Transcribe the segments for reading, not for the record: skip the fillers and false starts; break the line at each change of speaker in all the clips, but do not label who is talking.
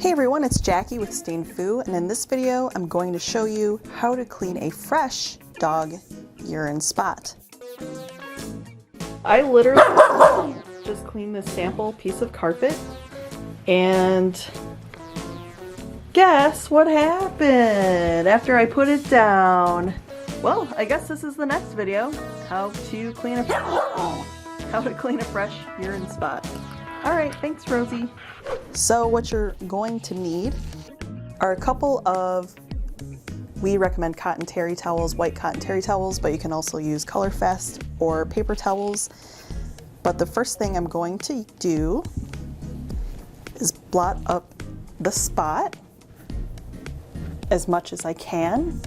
Hey everyone, it's Jackie with Stain Foo, and in this video I'm going to show you how to clean a fresh dog urine spot. I literally just cleaned this sample piece of carpet, and guess what happened after I put it down? Well, I guess this is the next video, how to clean a fresh urine spot. Alright, thanks Rosie. So what you're going to need are a couple of, we recommend cotton terry towels, white cotton terry towels, but you can also use Color Fest or paper towels. But the first thing I'm going to do is blot up the spot as much as I can.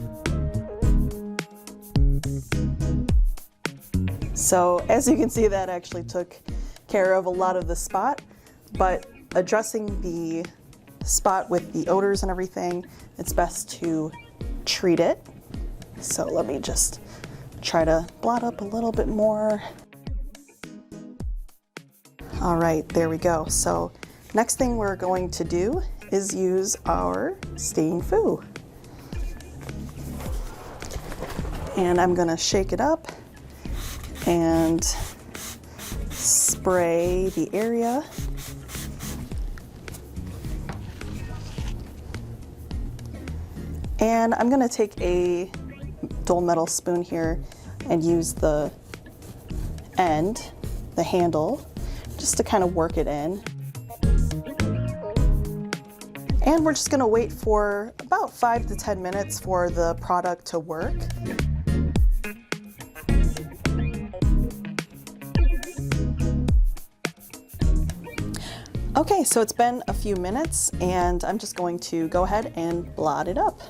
So as you can see, that actually took care of a lot of the spot, but addressing the spot with the odors and everything, it's best to treat it. So let me just try to blot up a little bit more. All right, there we go. So next thing we're going to do is use our Stain Foo. And I'm gonna shake it up and spray the area. And I'm gonna take a dull metal spoon here and use the end, the handle, just to kind of work it in. And we're just gonna wait for about 5 to 10 minutes for the product to work. Okay, so it's been a few minutes and I'm just going to go ahead and blot it up.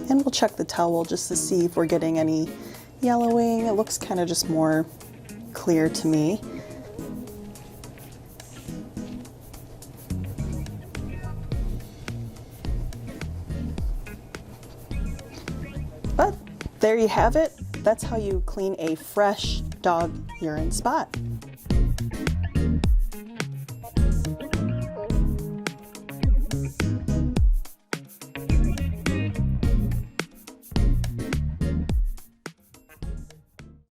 And we'll check the towel just to see if we're getting any yellowing. It looks kind of just more clear to me. But there you have it. That's how you clean a fresh dog urine spot.